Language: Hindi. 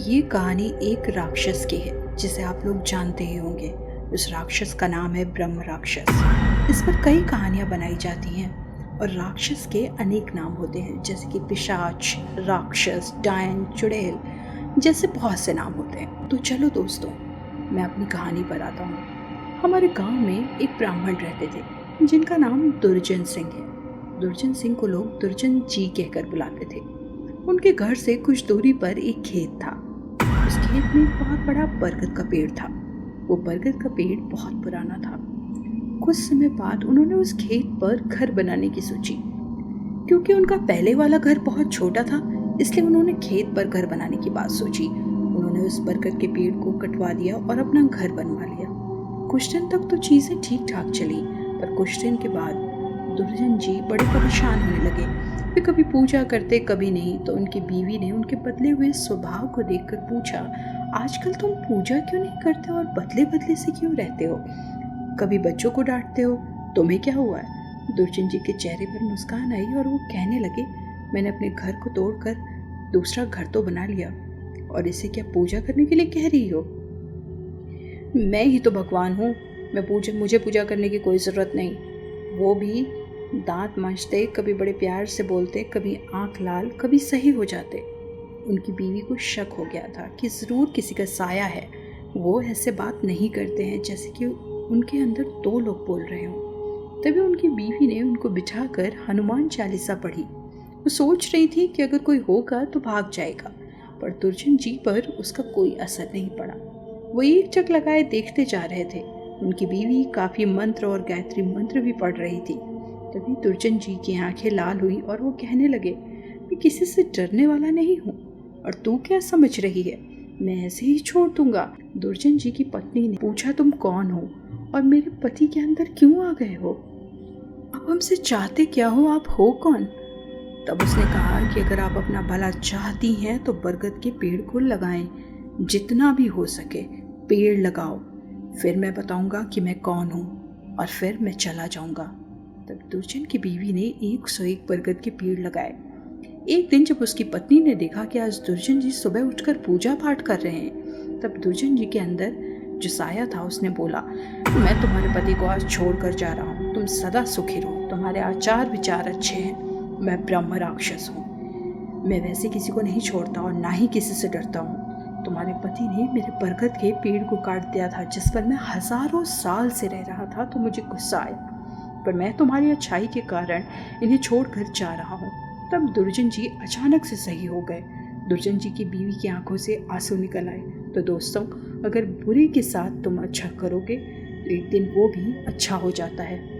ये कहानी एक राक्षस की है जिसे आप लोग जानते ही होंगे। उस राक्षस का नाम है ब्रह्म राक्षस। इस पर कई कहानियां बनाई जाती हैं और राक्षस के अनेक नाम होते हैं, जैसे कि पिशाच, राक्षस, डायन, चुड़ैल जैसे बहुत से नाम होते हैं। तो चलो दोस्तों, मैं अपनी कहानी पर आता हूँ। हमारे गांव में एक ब्राह्मण रहते थे जिनका नाम दुर्जन सिंह है। दुर्जन सिंह को लोग दुर्जन जी कहकर बुलाते थे। उनके घर से कुछ दूरी पर एक खेत था। उस खेत में एक बहुत बड़ा बरगद का पेड़ था। वो बरगद का पेड़ बहुत पुराना था। कुछ समय बाद उन्होंने उस खेत पर घर बनाने की सोची। क्योंकि उनका पहले वाला घर बहुत छोटा था, इसलिए उन्होंने खेत पर घर बनाने की बात सोची। उन्होंने उस बरगद के पेड़ को कटवा दिया और अपना घर बनवा लिया। कुछ दिन तक तो चीजें ठीक ठाक चली, पर कुछ दिन के बाद दुर्जन जी बड़े परेशान होने लगे। वे कभी पूजा करते, कभी नहीं। तो उनकी बीवी ने उनके बदले हुए स्वभाव को देखकर पूछा, आजकल तुम पूजा क्यों नहीं करते और बदले बदले से क्यों रहते हो? कभी बच्चों को डांटते हो, तुम्हें क्या हुआ है? दुर्जन जी के चेहरे पर मुस्कान आई और वो कहने लगे, मैंने अपने घर को तोड़कर दूसरा घर तो बना लिया, और इसे क्या पूजा करने के लिए कह रही हो? मैं ही तो भगवान हूँ। मुझे पूजा करने की कोई ज़रूरत नहीं। वो भी दांत मांजते, कभी बड़े प्यार से बोलते, कभी आंख लाल, कभी सही हो जाते। उनकी बीवी को शक हो गया था कि ज़रूर किसी का साया है। वो ऐसे बात नहीं करते हैं जैसे कि उनके अंदर दो लोग बोल रहे हों। तभी उनकी बीवी ने उनको बिठाकर हनुमान चालीसा पढ़ी। वो सोच रही थी कि अगर कोई होगा तो भाग जाएगा, पर दुर्जन जी पर उसका कोई असर नहीं पड़ा। वो एक चक लगाए देखते जा रहे थे। उनकी बीवी काफ़ी मंत्र और गायत्री मंत्र भी पढ़ रही थी। तभी दुर्जन जी की आंखें लाल हुई और वो कहने लगे, मैं किसी से डरने वाला नहीं हूँ, और तू क्या समझ रही है? मैं ऐसे ही छोड़ दूंगा। दुर्जन जी की पत्नी ने पूछा, तुम कौन हो और मेरे पति के अंदर क्यों आ गए हो? अब हमसे चाहते क्या हो? आप हो कौन? तब उसने कहा कि अगर आप अपना भला चाहती हैं तो बरगद के पेड़ को लगाएं, जितना भी हो सके पेड़ लगाओ। फिर मैं बताऊंगा कि मैं कौन हूँ और फिर मैं चला जाऊंगा। तब दुर्जन की बीवी ने 101 बरगद के पेड़ लगाए। एक दिन जब उसकी पत्नी ने देखा कि आज दुर्जन जी सुबह उठकर पूजा पाठ कर रहे हैं, तब दुर्जन जी के अंदर जो साया था उसने बोला, मैं तुम्हारे पति को आज छोड़कर जा रहा हूँ। तुम सदा सुखी रहो, तुम्हारे आचार विचार अच्छे हैं। मैं ब्रह्म राक्षस हूँ। मैं वैसे किसी को नहीं छोड़ता और ना ही किसी से डरता हूँ। तुम्हारे पति ने मेरे बरगद के पेड़ को काट दिया था, जिस पर मैं हजारों साल से रह रहा था, तो मुझे गुस्सा आया, पर मैं तुम्हारी अच्छाई के कारण इन्हें छोड़कर जा रहा हूँ। तब दुर्जन जी अचानक से सही हो गए। दुर्जन जी की बीवी की आंखों से आंसू निकल आए। तो दोस्तों, अगर बुरे के साथ तुम अच्छा करोगे तो एक दिन वो भी अच्छा हो जाता है।